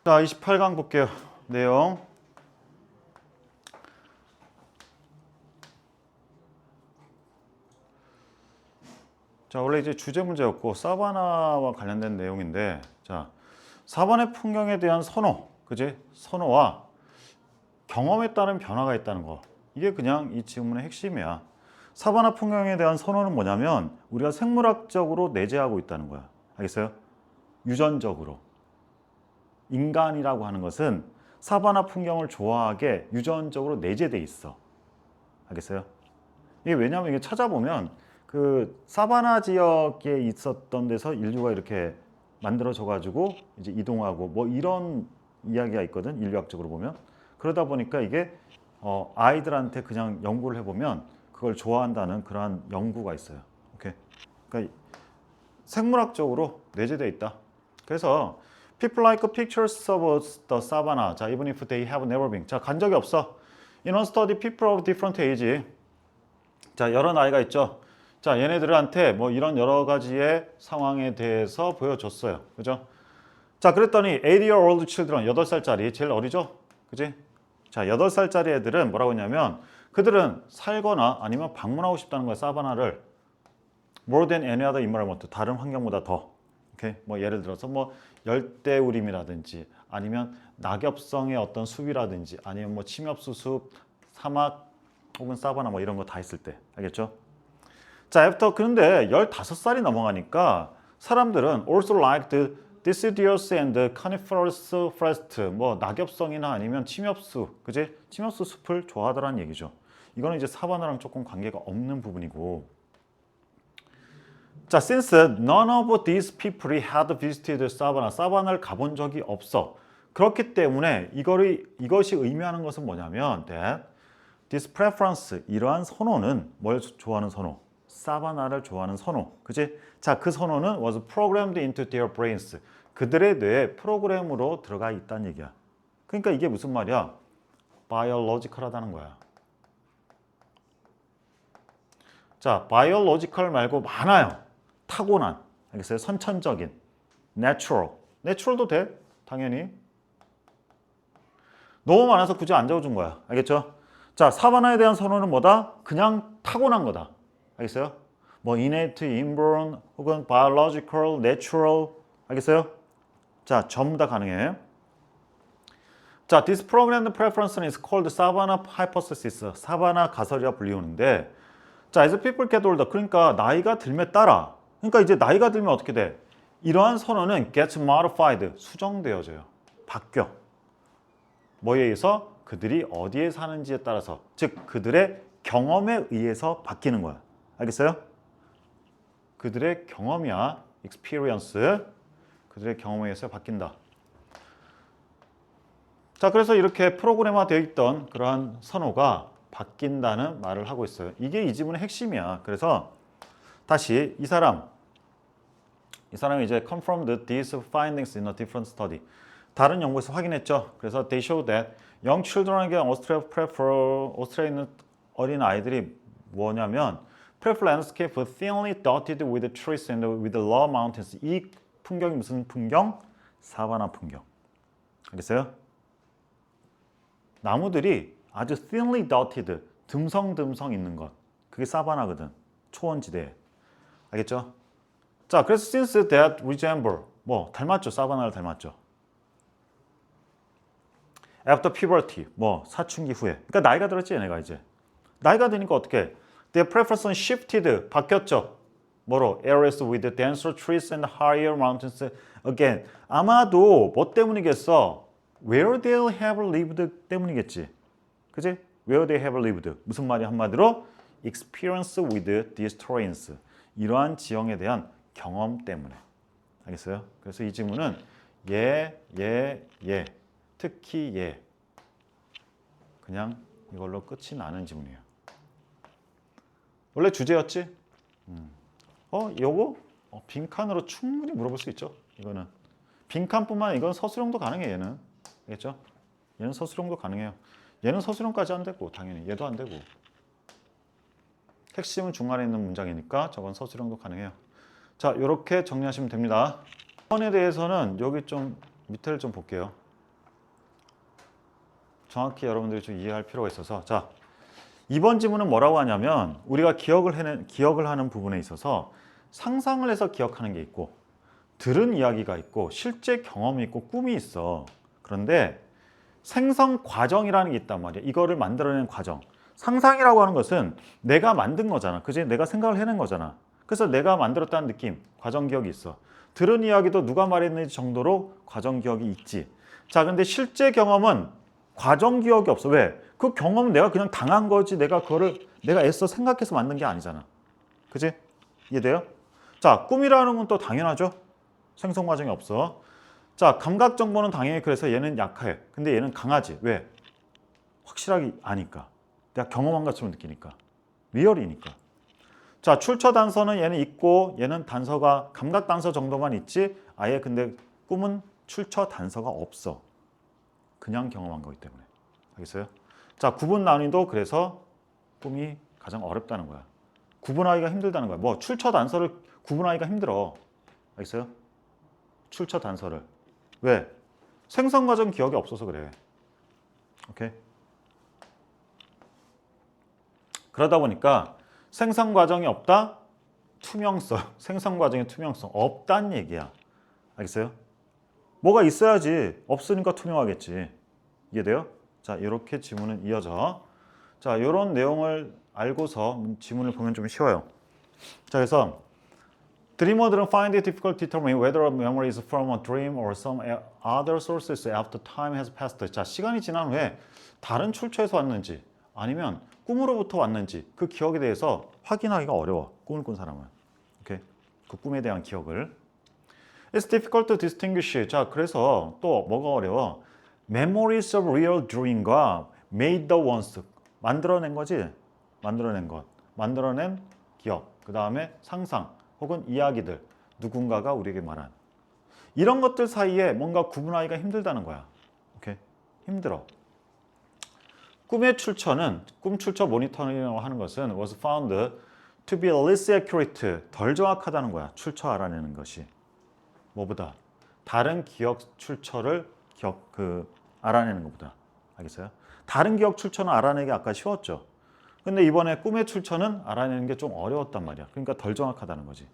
자, 28강 볼게요. 내용. 자, 원래 이제 주제 문제였고 사바나와 관련된 내용인데, 자, 사바나 풍경에 대한 선호, 그지? 선호와 경험에 따른 변화가 있다는 거. 이게 그냥 이 지문의 핵심이야. 사바나 풍경에 대한 선호는 뭐냐면 우리가 생물학적으로 내재하고 있다는 거야. 알겠어요? 유전적으로. 인간이라고 하는 것은 사바나 풍경을 좋아하게 유전적으로 내재돼 있어. 알겠어요? 이게 왜냐면 이게 찾아보면 그 사바나 지역에 있었던 데서 인류가 이렇게 만들어져 가지고 이제 이동하고 뭐 이런 이야기가 있거든, 인류학적으로 보면. 그러다 보니까 이게 아이들한테 그냥 연구를 해보면 그걸 좋아한다는 그러한 연구가 있어요. 오케이. 그러니까 생물학적으로 내재되어 있다. 그래서 people like pictures of the savannah. 자, even if they have never been. 자, 간 적이 없어. In one study, people of different age. 자, 여러 나이가 있죠. 자, 얘네들한테 뭐 이런 여러 가지의 상황에 대해서 보여줬어요. 그죠? 자, 그랬더니 8-year-old children, 8살짜리, 제일 어리죠? 그지? 자, 8살짜리 애들은 뭐라고 했냐면 그들은 살거나 아니면 방문하고 싶다는 거야, 사바나를. More than any other environment, 다른 환경보다 더. 오케이? 뭐 예를 들어서 뭐 열대우림이라든지 아니면 낙엽성의 어떤 숲이라든지 아니면 뭐 침엽수 숲, 사막 혹은 사바나 뭐 이런 거 다 있을 때. 알겠죠? 자, 애프터 그런데 15살이 넘어가니까 사람들은 also like the deciduous and coniferous forest, 뭐 낙엽성이나 아니면 침엽수, 그지? 침엽수 숲을 좋아하더라는 얘기죠. 이거는 이제 사바나랑 조금 관계가 없는 부분이고. 자, since none of these people had visited savanna, 사바나를 가본 적이 없어. 그렇기 때문에 이것이 의미하는 것은 뭐냐면 that this preference, 이러한 선호는 뭘 좋아하는 선호? 사바나를 좋아하는 선호. 그치? 자, 그 선호는 was programmed into their brains. 그들의 뇌에 프로그램으로 들어가 있다는 얘기야. 그러니까 이게 무슨 말이야? biological하다는 거야. 자, biological 말고 많아요. 타고난. 알겠어요? 선천적인. natural. natural도 돼. 당연히. 너무 많아서 굳이 안 적어준 거야. 알겠죠? 자, 사바나에 대한 선호는 뭐다? 그냥 타고난 거다. 알겠어요? 뭐 innate, inborn, 혹은 biological, natural. 알겠어요? 자, 전부 다 가능해. 자, this programmed preference is called savanna hypothesis. 사바나 가설이라 불리우는데, 자, as people get older, 그러니까 나이가 들에 따라, 그러니까 이제 나이가 들면 어떻게 돼? 이러한 선호는 gets modified, 수정되어져요. 바뀌어. 뭐에 의해서? 그들이 어디에 사는지에 따라서, 즉 그들의 경험에 의해서 바뀌는 거야. 알겠어요? 그들의 경험이야. experience. 그들의 경험에 의해서 바뀐다. 자, 그래서 이렇게 프로그램화 되어 있던 그러한 선호가 바뀐다는 말을 하고 있어요. 이게 이 지문의 핵심이야. 그래서 다시 이 사람이 이제 confirmed these findings in a different study. 다른 연구에서 확인했죠. 그래서 they show that young children에게 오스트리아에 있는 어린 아이들이 뭐냐면 prefer landscape thinly dotted with trees and with low mountains. 이 풍경이 무슨 풍경? 사바나 풍경. 알겠어요? 나무들이 아주 thinly dotted, 듬성듬성 있는 것. 그게 사바나거든. 초원지대. 알겠죠? 자, 그래서 since that resemble, 뭐 닮았죠. 사바나를 닮았죠. After puberty, 뭐 사춘기 후에. 그러니까 나이가 들었지, 얘네가 이제. 나이가 드니까 어떻게? Their preference shifted, 바뀌었죠. 뭐로? Areas with denser trees and higher mountains again. 아마도 뭐 때문이겠어? Where they have lived 때문이겠지. 그지? Where they have lived. 무슨 말이 한마디로? Experience with these terrains. 이러한 지형에 대한 경험 때문에. 알겠어요? 그래서 이 지문은 예. 특히 예. 그냥 이걸로 끝이 나는 지문이에요. 원래 주제였지? 요거? 빈칸으로 충분히 물어볼 수 있죠. 이거는. 빈칸뿐만 아니라 이건 서술형도 가능해, 얘는. 알겠죠? 얘는 서술형도 가능해요. 얘는 서술형까지 안 되고, 당연히. 얘도 안 되고. 핵심은 중간에 있는 문장이니까 저건 서술형도 가능해요. 자, 이렇게 정리하시면 됩니다. 이번에 대해서는 여기 좀 밑에를 좀 볼게요. 정확히 여러분들이 좀 이해할 필요가 있어서 자 이번 지문은 뭐라고 하냐면 우리가 기억을 하는 부분에 있어서 상상을 해서 기억하는 게 있고 들은 이야기가 있고 실제 경험이 있고 꿈이 있어. 그런데 생성 과정이라는 게 있단 말이야. 이거를 만들어낸 과정. 상상이라고 하는 것은 내가 만든 거잖아. 그지? 내가 생각을 해낸 거잖아. 그래서 내가 만들었다는 느낌, 과정 기억이 있어. 들은 이야기도 누가 말했는지 정도로 과정 기억이 있지. 자, 근데 실제 경험은 과정 기억이 없어. 왜? 그 경험은 내가 그냥 당한 거지. 내가 그거를 내가 애써 생각해서 만든 게 아니잖아. 그지? 이해돼요? 자, 꿈이라는 건 또 당연하죠. 생성 과정이 없어. 자, 감각 정보는 당연히 그래서 얘는 약해. 근데 얘는 강하지. 왜? 확실하게 아니까. 내가 경험한 것처럼 느끼니까. 리얼이니까. 자, 출처 단서는 얘는 있고 얘는 단서가 감각 단서 정도만 있지 아예 근데 꿈은 출처 단서가 없어. 그냥 경험한 거기 때문에. 알겠어요? 자, 구분 난이도 그래서 꿈이 가장 어렵다는 거야. 구분하기가 힘들다는 거야. 뭐 출처 단서를 구분하기가 힘들어. 알겠어요? 출처 단서를. 왜? 생성 과정 기억이 없어서 그래. 오케이? 그러다 보니까 생성 과정이 없다? 투명성. 생성 과정의 투명성. 없다는 얘기야. 알겠어요? 뭐가 있어야지. 없으니까 투명하겠지. 이해돼요? 자, 이렇게 지문은 이어져. 자, 이런 내용을 알고서 지문을 보면 좀 쉬워요. 자, 그래서 Dreamer들은 find it difficult to determine whether a memory is from a dream or some other sources after time has passed. 자, 시간이 지난 후에 다른 출처에서 왔는지 아니면 꿈으로부터 왔는지 그 기억에 대해서 확인하기가 어려워. 꿈을 꾼 사람은. 오케이? 그 꿈에 대한 기억을. It's difficult to distinguish. 자, 그래서 또 뭐가 어려워? Memories of real dream과 made the ones. 만들어낸 거지? 만들어낸 것. 만들어낸 기억. 그 다음에 상상. 혹은 이야기들, 누군가가 우리에게 말한 이런 것들 사이에 뭔가 구분하기가 힘들다는 거야. 오케이? 힘들어. 꿈의 출처는 꿈 출처 모니터링이라고 하는 것은 was found to be less accurate, 덜 정확하다는 거야. 출처 알아내는 것이. 뭐보다? 다른 기억 출처를 알아내는 것보다. 알겠어요? 다른 기억 출처는 알아내기 아까 쉬웠죠. 근데 이번에 꿈의 출처는 알아내는 게 좀 어려웠단 말이야. 그러니까 덜 정확하다는 거지.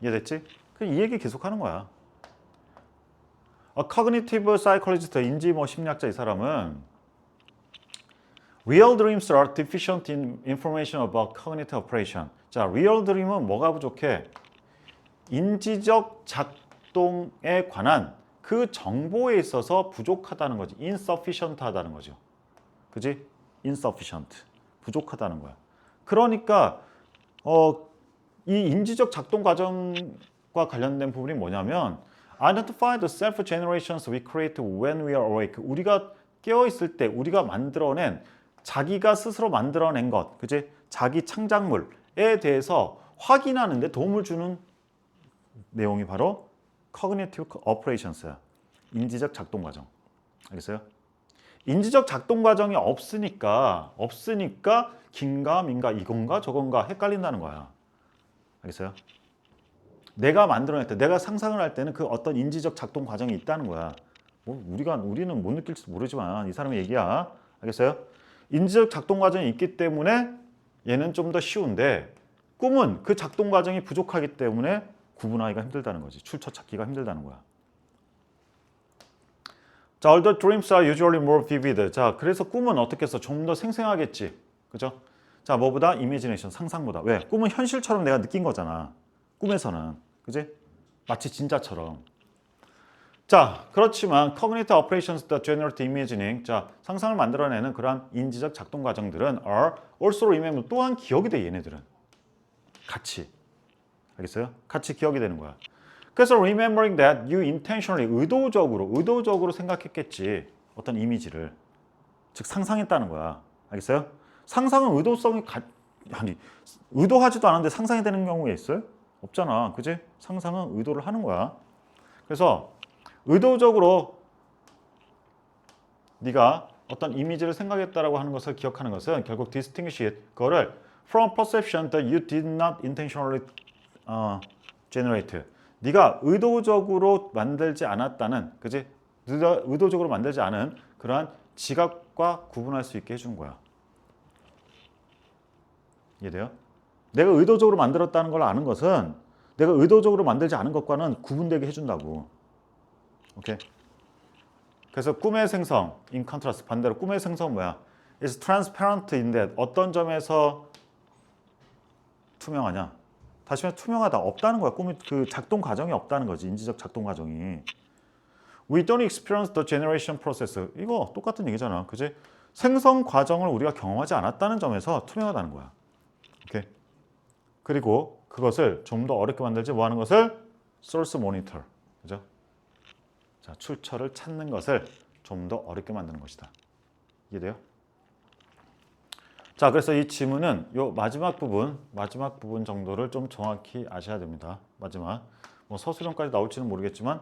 이해됐지? 그냥 이 얘기 계속 하는 거야. Cognitive psychologist, 인지 심리학자 이 사람은 Real dreams are deficient in information about cognitive operation. 자, real dream은 뭐가 부족해? 인지적 작동에 관한 그 정보에 있어서 부족하다는 거지. insufficient 하다는 거죠. 그지? insufficient. 부족하다는 거야. 그러니까 이 인지적 작동 과정과 관련된 부분이 뭐냐면 identify the self-generations we create when we are awake. 우리가 깨어있을 때 우리가 만들어낸 자기가 스스로 만들어낸 것, 그지? 자기 창작물에 대해서 확인하는 데 도움을 주는 내용이 바로 cognitive operations야. 인지적 작동 과정. 알겠어요? 인지적 작동 과정이 없으니까 긴가 민가 이건가 저건가 헷갈린다는 거야. 알겠어요? 내가 만들어낼 때, 내가 상상을 할 때는 그 어떤 인지적 작동 과정이 있다는 거야. 뭐 우리는 못 느낄지 모르지만 이 사람의 얘기야. 알겠어요? 인지적 작동 과정이 있기 때문에 얘는 좀 더 쉬운데 꿈은 그 작동 과정이 부족하기 때문에 구분하기가 힘들다는 거지. 출처 찾기가 힘들다는 거야. 자, although dreams are usually more vivid. 자, 그래서 꿈은 어떻게 해서 좀 더 생생하겠지. 그죠? 자, 뭐보다? imagination, 상상보다. 왜? 꿈은 현실처럼 내가 느낀 거잖아. 꿈에서는. 그지? 마치 진짜처럼. 자, 그렇지만 cognitive operations that generate imagining. 자, 상상을 만들어내는 그러한 인지적 작동 과정들은 are also remembered. 또한 기억이 돼, 얘네들은. 같이. 알겠어요? 같이 기억이 되는 거야. 그래서 remembering that you intentionally, 의도적으로 생각했겠지. 어떤 이미지를. 즉 상상했다는 거야. 알겠어요? 상상은 의도하지도 않은데 상상이 되는 경우가 있어요? 없잖아. 그지? 상상은 의도를 하는 거야. 그래서 의도적으로 네가 어떤 이미지를 생각했다라고 하는 것을 기억하는 것은 결국 distinguish it, 그거를 from perception that you did not intentionally generate. 네가 의도적으로 만들지 않았다는, 그지? 의도적으로 만들지 않은 그러한 지각과 구분할 수 있게 해주는 거야. 이해돼요? 내가 의도적으로 만들었다는 걸 아는 것은 내가 의도적으로 만들지 않은 것과는 구분되게 해준다고. 오케이? 그래서 꿈의 생성, in contrast, 반대로 꿈의 생성은 뭐야? It's transparent in that 어떤 점에서 투명하냐? 다시 말해 투명하다, 없다는 거야. 꿈이 그 작동 과정이 없다는 거지. 인지적 작동 과정이. We don't experience the generation process. 이거 똑같은 얘기잖아. 그지? 생성 과정을 우리가 경험하지 않았다는 점에서 투명하다는 거야. 오케이? 그리고 그것을 좀 더 어렵게 만들지 뭐 하는 것을? source monitor. 그죠? 자, 출처를 찾는 것을 좀 더 어렵게 만드는 것이다. 이해돼요? 자, 그래서 이 지문은 요 마지막 부분 정도를 좀 정확히 아셔야 됩니다. 마지막. 뭐 서술형까지 나올지는 모르겠지만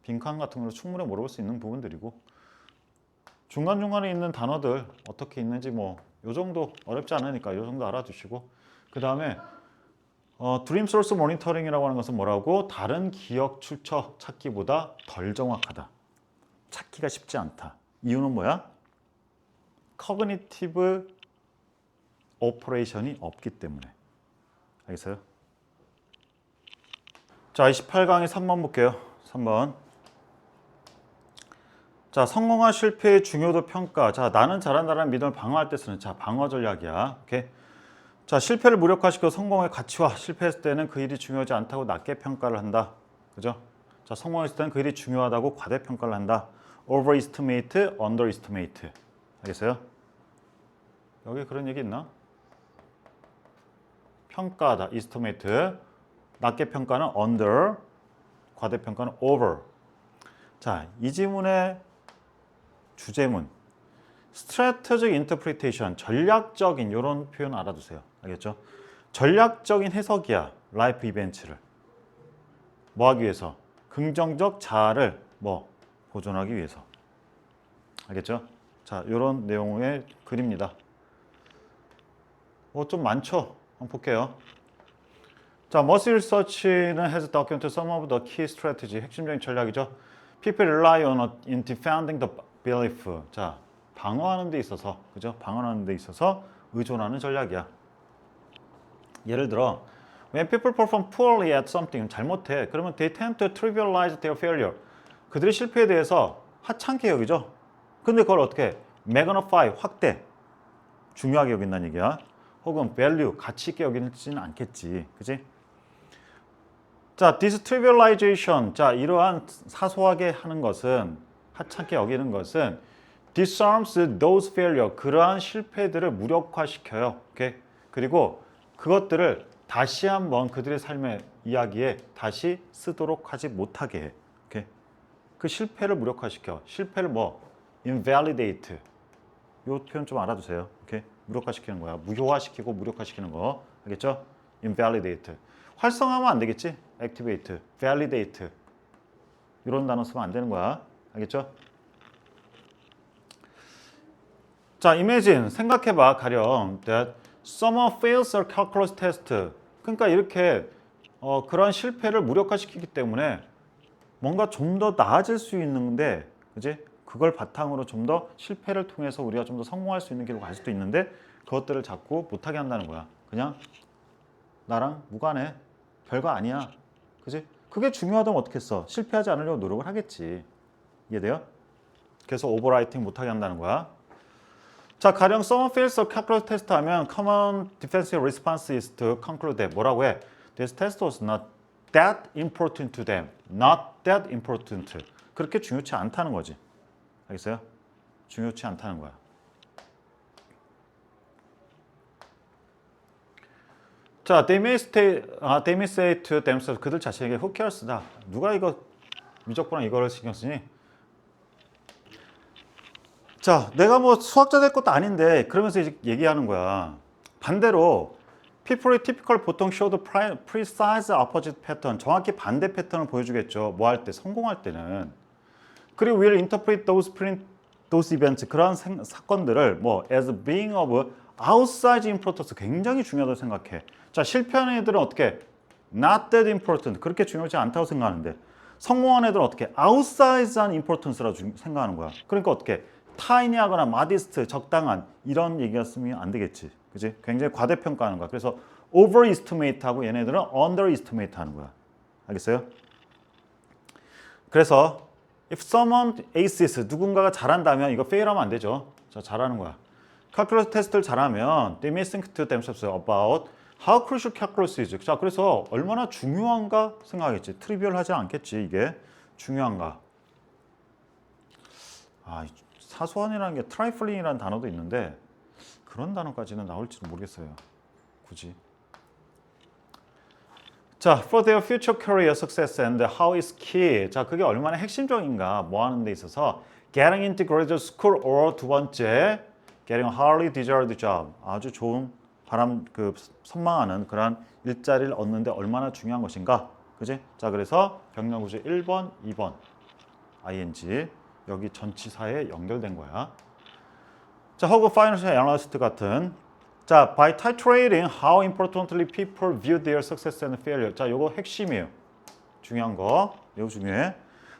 빈칸 같은 걸로 충분히 물어볼 수 있는 부분들이고 중간중간에 있는 단어들 어떻게 있는지 뭐 요 정도 어렵지 않으니까 요 정도 알아두시고 그 다음에 드림 소스 모니터링이라고 하는 것은 뭐라고? 다른 기억 출처 찾기보다 덜 정확하다. 찾기가 쉽지 않다. 이유는 뭐야? 커그니티브 오퍼레이션이 없기 때문에. 알겠어요? 자, 28강의 3번 볼게요. 3번. 자, 성공과 실패의 중요도 평가. 자, 나는 잘한다는 믿음을 방어할 때 쓰는 자, 방어 전략이야. 오케이? 자, 실패를 무력화시켜 성공의 가치와 실패했을 때는 그 일이 중요하지 않다고 낮게 평가를 한다. 그죠? 자, 성공했을 때는 그 일이 중요하다고 과대평가를 한다. overestimate, underestimate. 알겠어요? 여기 그런 얘기 있나? 평가하다, estimate. 낮게 평가는 under, 과대평가는 over. 자, 이 지문의 주제문. strategic interpretation, 전략적인 이런 표현 알아두세요. 알겠죠? 전략적인 해석이야. 라이프 이벤트를. 뭐 하기 위해서? 긍정적 자아를 뭐 보존하기 위해서. 알겠죠? 자, 이런 내용의 글입니다. 좀 많죠? 한번 볼게요. 자, Mercy Research는 has documented some of the key strategy, 핵심적인 전략이죠. People rely on it in defending the belief. 자, 방어하는 데 있어서, 그죠? 방어하는 데 있어서 의존하는 전략이야. 예를 들어, when people perform poorly at something, 잘못해. 그러면 they tend to trivialize their failure. 그들의 실패에 대해서 하찮게 여기죠. 근데 그걸 어떻게? magnify, 확대. 중요하게 여긴다는 얘기야. 혹은 value, 가치 있게 여기지는 않겠지. 그지? 자, this trivialization. 자, 이러한 사소하게 하는 것은, 하찮게 여기는 것은 disarms those failure. 그러한 실패들을 무력화시켜요. 오케이? 그리고 그것들을 다시 한번 그들의 삶의 이야기에 다시 쓰도록 하지 못하게 해. 오케이? 그 실패를 무력화시켜. 실패를 뭐? invalidate. 이 표현 좀 알아두세요. 오케이? 무력화시키는 거야. 무효화시키고 무력화시키는 거. 알겠죠? invalidate. 활성화하면 안 되겠지? activate, validate. 이런 단어 쓰면 안 되는 거야. 알겠죠? 자, imagine, 생각해봐. 가령 that someone fails a calculus test. 그러니까 이렇게 그런 실패를 무력화시키기 때문에 뭔가 좀 더 나아질 수 있는데, 그지? 그걸 바탕으로 좀 더 실패를 통해서 우리가 좀 더 성공할 수 있는 길로 갈 수도 있는데 그것들을 자꾸 못하게 한다는 거야. 그냥 나랑 무관해. 별거 아니야. 그지? 그게 중요하다면 어떻겠어? 실패하지 않으려고 노력을 하겠지. 이해돼요? 그래서 오버라이팅 못하게 한다는 거야. 자, 가령 someone fails a calculus test 하면 common defensive response is to conclude that 뭐라고 해? This test was not that important to them. Not that important. 그렇게 중요치 않다는 거지. 알겠어요? 중요치 않다는 거야. 자, they may say to themselves. 그들 자신에게 who cares다. 누가 이거 미적분한 이거를 신경 쓰니? 자, 내가 뭐 수학자 될 것도 아닌데 그러면서 이제 얘기하는 거야. 반대로 people의 typical 보통 showed precise opposite pattern. 정확히 반대 패턴을 보여주겠죠. 뭐 할 때? 성공할 때는. 그리고 will interpret those events. 그러한 사건들을 뭐 as being of outside importance. 굉장히 중요하다고 생각해. 자, 실패하는 애들은 어떻게? Not that important. 그렇게 중요하지 않다고 생각하는데 성공한 애들은 어떻게? outside한 importance라고 생각하는 거야. 그러니까 어떻게? tiny하거나 modest, 적당한 이런 얘기였으면 안 되겠지. 그지? 굉장히 과대평가하는 거야. 그래서 overestimate하고 얘네들은 underestimate 하는 거야. 알겠어요? 그래서 if someone aces, 누군가가 잘한다면 이거 fail하면 안 되죠. 자, 잘하는 거야. calculus 테스트를 잘하면 they may think to themselves about how crucial calculus is. 자, 그래서 얼마나 중요한가 생각하겠지. 트리비얼하지 않겠지. 이게 중요한가. 아, 사소한이라는 게 트라이플링이라는 단어도 있는데 그런 단어까지는 나올지는 모르겠어요. 굳이. 자, for their future career success and how is key. 자, 그게 얼마나 핵심적인가, 뭐 하는 데 있어서 getting into graduate school or 두 번째 getting a highly desired job. 아주 좋은 선망하는 그런 일자리를 얻는데 얼마나 중요한 것인가. 그지? 자, 그래서 병렬구조 1번, 2번 ing 여기 전치사에 연결된 거야. 자, 허그 파이낸셜 애널리스트 같은 자, by titrating how importantly people view their success and failure. 자, 요거 핵심이에요. 중요한 거. 이거 중요해.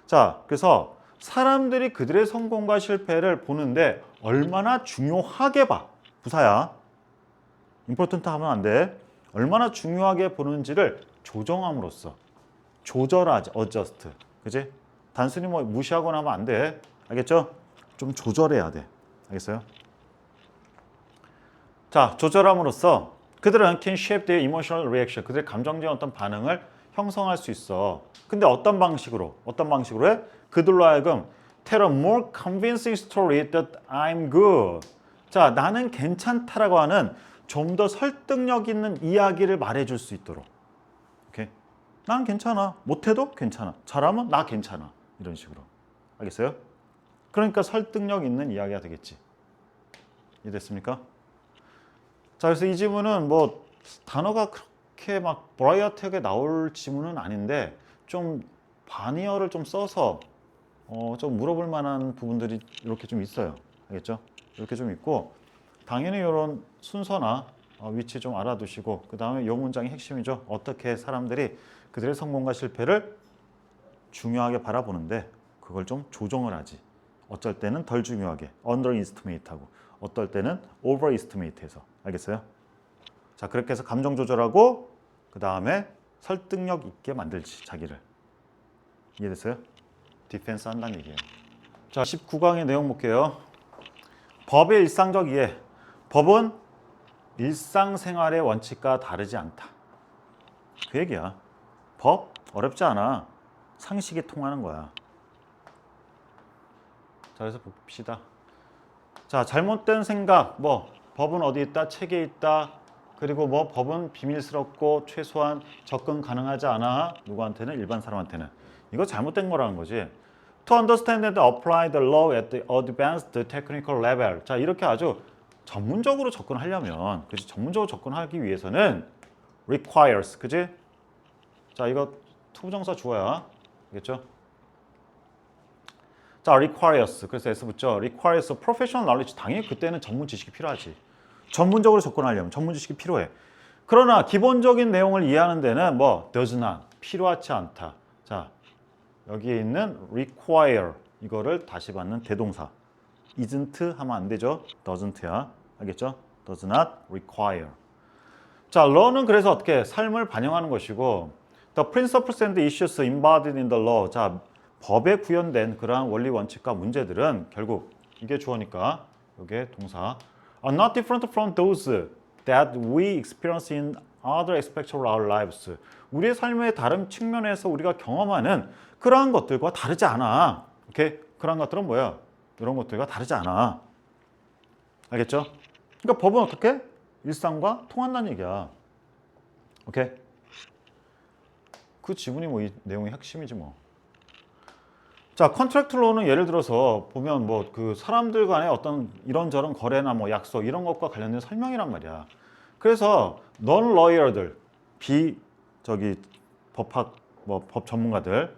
자, 그래서 사람들이 그들의 성공과 실패를 보는데 얼마나 중요하게 봐. 부사야. important 하면 안 돼. 얼마나 중요하게 보는지를 조정함으로써 조절하지. adjust. 그지? 단순히 뭐 무시하거나 하면 안 돼. 알겠죠? 좀 조절해야 돼. 알겠어요? 자, 조절함으로써 그들은 can shape their emotional reaction. 그들의 감정적인 어떤 반응을 형성할 수 있어. 근데 어떤 방식으로? 어떤 방식으로 해? 그들로 하여금 tell a more convincing story that I'm good. 자, 나는 괜찮다라고 하는 좀 더 설득력 있는 이야기를 말해줄 수 있도록. 오케이? 난 괜찮아. 못해도 괜찮아. 잘하면 나 괜찮아. 이런 식으로. 알겠어요? 그러니까 설득력 있는 이야기가 되겠지. 이해됐습니까? 자, 그래서 이 지문은 뭐 단어가 그렇게 막 버라이어티하게 나올 지문은 아닌데 좀 반의어를 좀 써서 좀 물어볼 만한 부분들이 이렇게 좀 있어요. 알겠죠? 이렇게 좀 있고 당연히 이런 순서나 위치 좀 알아두시고 그 다음에 이 문장이 핵심이죠. 어떻게 사람들이 그들의 성공과 실패를 중요하게 바라보는데 그걸 좀 조정을 하지. 어쩔 때는 덜 중요하게 underestimate하고 어떨 때는 overestimate해서. 알겠어요? 자, 그렇게 해서 감정 조절하고 그 다음에 설득력 있게 만들지 자기를. 이해됐어요? 디펜스 한다는 얘기예요. 자, 19강의 내용 볼게요. 법의 일상적 이해. 법은 일상생활의 원칙과 다르지 않다. 그 얘기야. 법 어렵지 않아. 상식이 통하는 거야. 자, 그래서 봅시다. 자, 잘못된 생각, 뭐 법은 어디 있다, 책에 있다, 그리고 뭐 법은 비밀스럽고 최소한 접근 가능하지 않아. 누구한테는? 일반 사람한테는. 이거 잘못된 거라는 거지. To understand and apply the law at the advanced technical level. 자, 이렇게 아주 전문적으로 접근하려면, 그지? 전문적으로 접근하기 위해서는 requires, 그지? 자, 이거 투부정사 주어야. 알겠죠? 자, requires. 그래서 S 붙죠. requires professional knowledge. 당연히 그때는 전문 지식이 필요하지. 전문적으로 접근하려면 전문 지식이 필요해. 그러나 기본적인 내용을 이해하는 데는 뭐 does not, 필요하지 않다. 자, 여기에 있는 require 이거를 다시 받는 대동사. isn't 하면 안 되죠. doesn't야. 알겠죠? does not require. 자, law는 그래서 어떻게 삶을 반영하는 것이고 the principles and issues embodied in the law. 자, 법에 구현된 그러한 원리 원칙과 문제들은 결국 이게 주어니까 이게 동사 are not different from those that we experience in other aspects of our lives. 우리의 삶의 다른 측면에서 우리가 경험하는 그러한 것들과 다르지 않아. 오케이? 그러한 것들은 뭐야? 이런 것들과 다르지 않아. 알겠죠? 그러니까 법은 어떻게? 일상과 통한다는 얘기야. 오케이? 그 지문이 뭐 이 내용의 핵심이지 뭐. 자, 컨트랙트 로는 예를 들어서 보면 뭐 그 사람들 간의 어떤 이런저런 거래나 뭐 약속 이런 것과 관련된 설명이란 말이야. 그래서 non lawyer들 법학 뭐 법 전문가들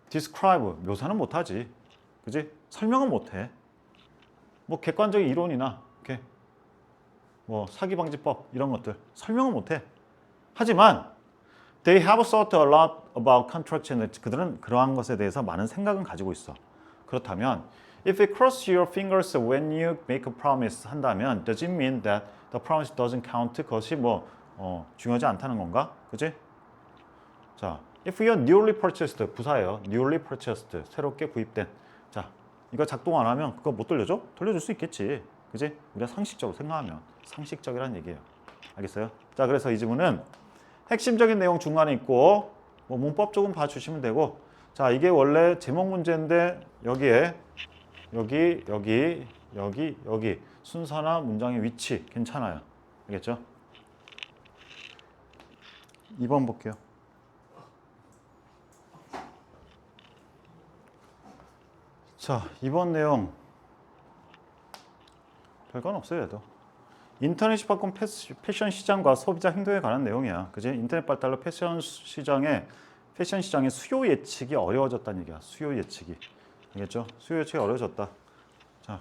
describe 묘사는 못하지, 그지? 설명은 못해. 뭐 객관적인 이론이나 이렇게 뭐 사기방지법 이런 것들 설명은 못해. 하지만 they have thought a lot about contracts. 그들은 그러한 것에 대해서 많은 생각은 가지고 있어. 그렇다면 if you cross your fingers when you make a promise 한다면 does it mean that the promise doesn't count? 그것이 뭐 중요하지 않다는 건가? 그지? 자, if you're newly purchased 부사예요. newly purchased 새롭게 구입된. 자, 이거 작동 안 하면 그거 못 돌려줘? 돌려줄 수 있겠지. 그지? 우리가 상식적으로 생각하면 상식적이란 얘기예요. 알겠어요? 자, 그래서 이 지문은 핵심적인 내용 중간에 있고 뭐 문법 조금 봐주시면 되고 자, 이게 원래 제목 문제인데 여기에 여기 순서나 문장의 위치 괜찮아요. 알겠죠? 2번 볼게요. 자, 이번 내용 별건 없어요. 얘도 인터넷이 바꾼 패션 시장과 소비자 행동에 관한 내용이야. 그지? 인터넷 발달로 패션 시장의 수요 예측이 어려워졌다는 얘기야. 수요 예측이. 알겠죠? 수요 예측이 어려워졌다. 자,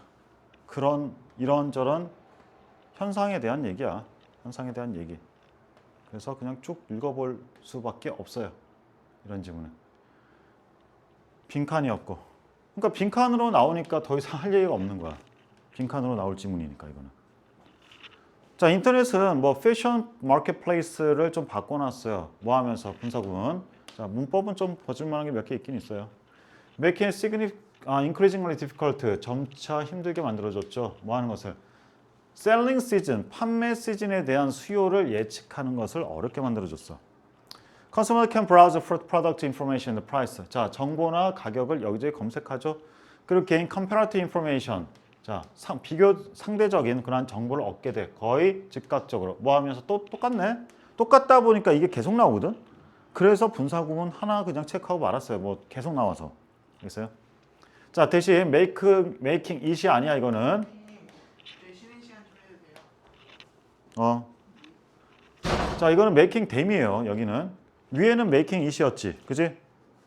그런 이런저런 현상에 대한 얘기야. 현상에 대한 얘기. 그래서 그냥 쭉 읽어볼 수밖에 없어요. 이런 지문은. 빈칸이었고. 그러니까 빈칸으로 나오니까 더 이상 할 얘기가 없는 거야. 빈칸으로 나올 지문이니까 이거는. 자, 인터넷은 뭐 패션 마켓플레이스를 좀 바꿔놨어요. 뭐 하면서 분사구문. 자, 문법은 좀 버줄만한 게 몇 개 있긴 있어요. Making it increasingly difficult. 점차 힘들게 만들어졌죠. 뭐 하는 것을. Selling season, 판매 시즌에 대한 수요를 예측하는 것을 어렵게 만들어줬어. Consumer can browse for product information and price. 자, 정보나 가격을 여기저기 검색하죠. 그리고 gain comparative information. 자, 상대적인 그런 정보를 얻게 돼. 거의 즉각적으로. 뭐 하면서 또 똑같네? 똑같다 보니까 이게 계속 나오거든? 그래서 분사구문 하나 그냥 체크하고 말았어요. 뭐 계속 나와서. 알겠어요? 자, 대신 making it이 아니야, 이거는. 쉬는 시간 좀 해도 돼요? 자, 이거는 making them이에요, 여기는. 위에는 making it이었지. 그지?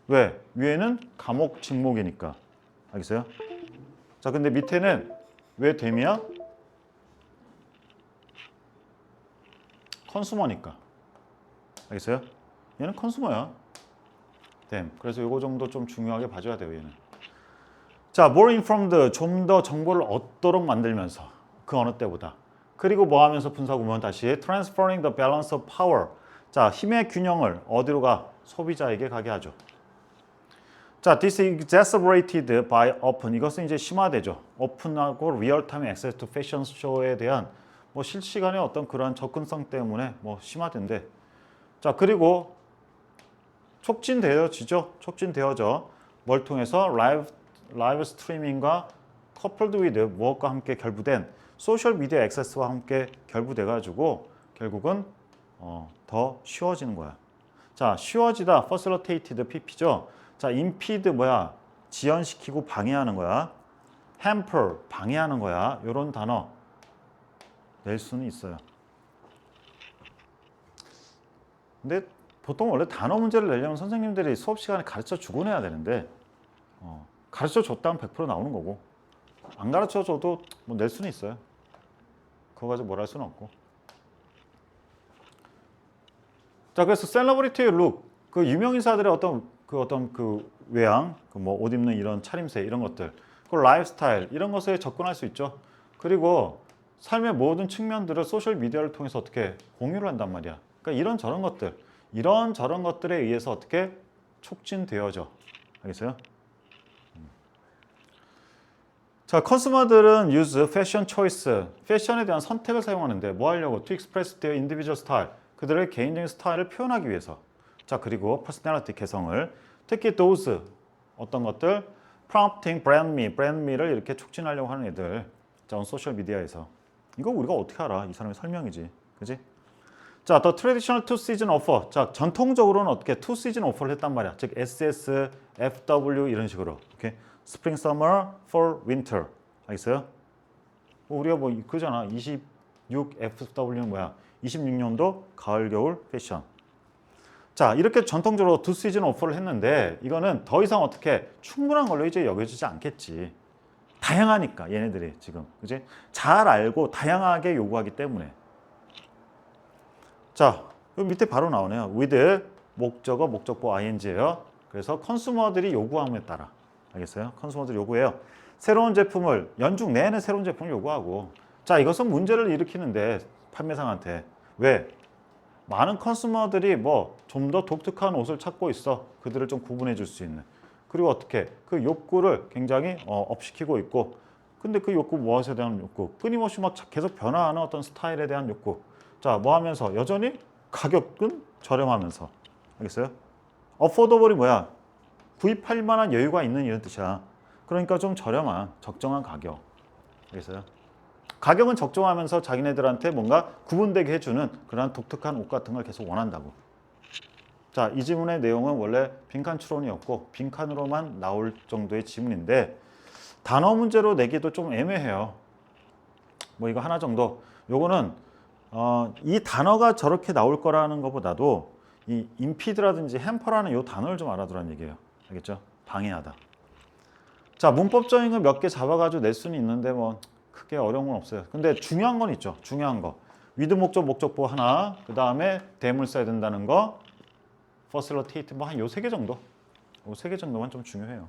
왜? 위에는 과목 직목이니까. 알겠어요? 자, 근데 밑에는 왜 them이야? 컨슈머니까. 알겠어요? 얘는 컨슈머야. them. 그래서 요거 정도 좀 중요하게 봐줘야 돼요, 얘는. 자, more informed, 좀 더 정보를 얻도록 만들면서 그 어느 때보다. 그리고 뭐 하면서 분사구문 다시 transferring the balance of power. 자, 힘의 균형을 어디로 가? 소비자에게 가게 하죠. 자, this is exacerbated by open. 이것은 이제 심화되죠. 오픈하고 real-time access to fashion show에 대한 뭐 실시간의 어떤 그러한 접근성 때문에 뭐 심화된대. 자, 그리고 촉진되어지죠. 촉진되어져. 뭘 통해서 라이브 스트리밍과 coupled with 무엇과 함께 결부된 소셜 미디어 액세스와 함께 결부돼 가지고 결국은 더 쉬워지는 거야. 자, 쉬워지다 facilitated pp죠. 자, impede 뭐야? 지연시키고 방해하는 거야. hamper 방해하는 거야. 이런 단어 낼 수는 있어요. 근데 보통 원래 단어 문제를 내려면 선생님들이 수업 시간에 가르쳐 주고 내야 되는데 가르쳐 줬다면 100% 나오는 거고 안 가르쳐 줘도 뭐 낼 수는 있어요. 그거 가지고 뭘 할 수는 없고. 자, 그래서 셀러브리티의 룩, 그 유명 인사들의 어떤 그 외양, 그 뭐 옷 입는 이런 차림새 이런 것들, 그 라이프스타일 이런 것에 접근할 수 있죠. 그리고 삶의 모든 측면들을 소셜 미디어를 통해서 어떻게 공유를 한단 말이야. 그러니까 이런 저런 것들에 의해서 어떻게 촉진되어져. 알겠어요? 자, 컨슈머들은 use fashion choice, 패션에 대한 선택을 사용하는데 뭐 하려고? To express their individual style, 그들의 개인적인 스타일을 표현하기 위해서. 자, 그리고 personality, 개성을. 특히 those, 어떤 것들? prompting brand me를 이렇게 촉진하려고 하는 애들. 자, 소셜 미디어에서. 이거 우리가 어떻게 알아? 이 사람의 설명이지. 그지? 자, the traditional two season offer. 자, 전통적으로는 어떻게 two season offer를 했단 말이야. 즉, SS, FW 이런 식으로. 오케이? Spring, Summer, Fall, Winter. 알겠어요? 우리가 뭐 그잖아. 26 FW는 뭐야? 26년도 가을, 겨울 패션. 자, 이렇게 전통적으로 두 시즌 오퍼를 했는데 이거는 더 이상 어떻게 충분한 걸로 이제 여겨지지 않겠지. 다양하니까 얘네들이 지금. 그지? 잘 알고 다양하게 요구하기 때문에. 자, 여기 밑에 바로 나오네요. With 목적어, 목적보 ing예요. 그래서 컨슈머들이 요구함에 따라. 알겠어요? 컨슈머들이 요구해요. 새로운 제품을 연중 내내 새로운 제품을 요구하고. 자, 이것은 문제를 일으키는데 판매상한테. 왜? 많은 컨슈머들이 뭐 좀 더 독특한 옷을 찾고 있어. 그들을 좀 구분해 줄 수 있는. 그리고 어떻게 그 욕구를 굉장히 업시키고 있고, 근데 그 욕구 무엇에 대한 욕구? 끊임없이 막 계속 변화하는 어떤 스타일에 대한 욕구. 자, 뭐 하면서 여전히 가격은 저렴하면서. 알겠어요? 어포더블이 뭐야? 구입할 만한 여유가 있는 이런 뜻이야. 그러니까 좀 저렴한 적정한 가격. 알겠어요? 가격은 적정하면서 자기네들한테 뭔가 구분되게 해주는 그러한 독특한 옷 같은 걸 계속 원한다고. 자, 이 지문의 내용은 원래 빈칸 추론이었고 빈칸으로만 나올 정도의 지문인데 단어 문제로 내기도 좀 애매해요. 뭐 이거 하나 정도. 요거는 이 단어가 저렇게 나올 거라는 것보다도 이 임피드라든지 햄퍼라는 요 단어를 좀 알아두라는 얘기예요. 알겠죠? 방해하다. 자, 문법적인 거 몇 개 잡아가지고 낼 수는 있는데 뭐 크게 어려운 건 없어요. 근데 중요한 건 있죠. 중요한 거. 위드 목적, 목적보 하나, 그 다음에 대물 써야 된다는 거, facilitate 뭐 한 요 세 개 정도. 요 세 개 정도만 좀 중요해요.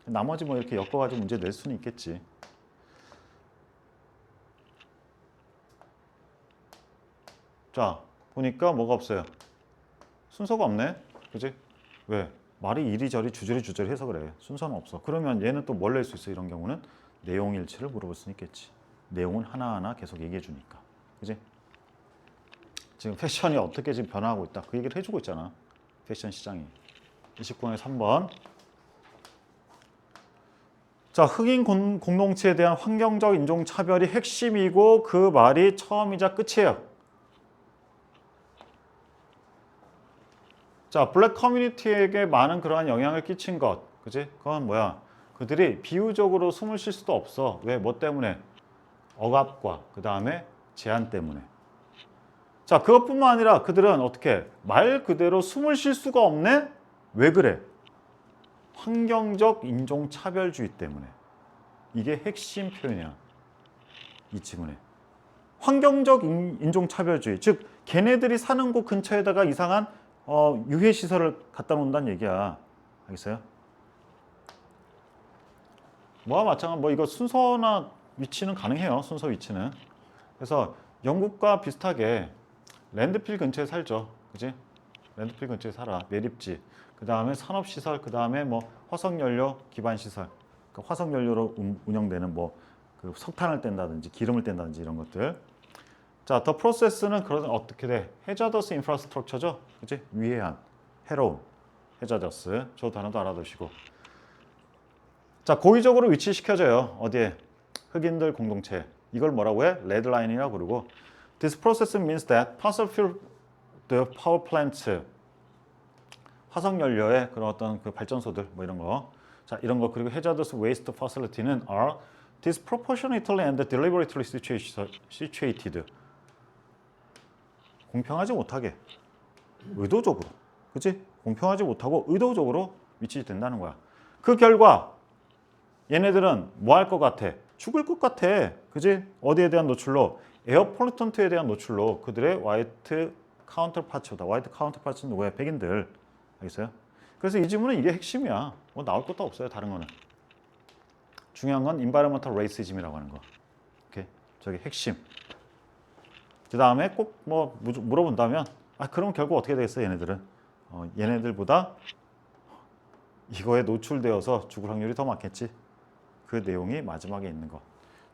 나머지 뭐 이렇게 엮어가지고 문제 낼 수는 있겠지. 자, 보니까 뭐가 없어요. 순서가 없네. 그지? 왜? 말이 이리저리 주저리 해서 그래. 순서는 없어. 그러면 얘는 또 뭘 낼 수 있어? 이런 경우는 내용 일치를 물어볼 수는 있겠지. 내용은 하나하나 계속 얘기해 주니까. 그지? 지금 패션이 어떻게 지금 변화하고 있다. 그 얘기를 해주고 있잖아. 패션 시장이. 29번에 3번. 자, 흑인 공동체에 대한 환경적 인종차별이 핵심이고 그 말이 처음이자 끝이에요. 자, 블랙 커뮤니티에게 많은 그러한 영향을 끼친 것. 그지? 그건 뭐야? 그들이 비유적으로 숨을 쉴 수도 없어. 왜? 뭐 때문에? 억압과 그 다음에 제한 때문에. 자, 그것뿐만 아니라 그들은 어떻게? 말 그대로 숨을 쉴 수가 없네? 왜 그래? 환경적 인종차별주의 때문에. 이게 핵심 표현이야. 이 지문에. 환경적 인종차별주의. 즉, 걔네들이 사는 곳 근처에다가 이상한 유해시설을 갖다 놓는다는 얘기야. 알겠어요? 뭐와 마찬가지, 뭐 이거 순서나 위치는 가능해요. 순서 위치는. 그래서 영국과 비슷하게 랜드필 근처에 살죠. 그지? 랜드필 근처에 살아. 매립지. 그 다음에 산업시설. 그 다음에 뭐 화석연료 기반시설. 그러니까 화석연료로 운영되는 뭐 그 석탄을 뗀다든지 기름을 뗀다든지 이런 것들. 자, 더 프로세스는 그런 어떻게 돼? 해자더스 인프라스트럭처죠. 그지? 위해한, 해로운, 해자더스. 저 단어도 알아두시고. 자, 고의적으로 위치시켜져요. 어디에? 흑인들 공동체. 이걸 뭐라고 해? 레드라인이라고 그러고. This process means that fossil fuel the power plants. 화석연료의 그런 어떤 그 발전소들 뭐 이런 거. 자, 이런 거 그리고 hazardous waste facility는 are disproportionately and deliberately situated. 공평하지 못하게. 의도적으로. 그치? 공평하지 못하고 의도적으로 위치된다는 거야. 그 결과 얘네들은 뭐 할 것 같아? 죽을 것 같아. 그지? 어디에 대한 노출로? 에어 폴루턴트에 대한 노출로 그들의 화이트 카운터파츠다. 화이트 카운터파츠는 누구야? 백인들. 알겠어요? 그래서 이 지문은 이게 핵심이야. 뭐 나올 것도 없어요. 다른 거는. 중요한 건 environmental racism이라고 하는 거. 오케이? 저게 핵심. 그 다음에 꼭 뭐 물어본다면 그럼 결국 어떻게 되겠어? 얘네들은 얘네들보다 이거에 노출되어서 죽을 확률이 더 많겠지. 그 내용이 마지막에 있는 거.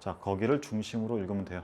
자, 거기를 중심으로 읽으면 돼요.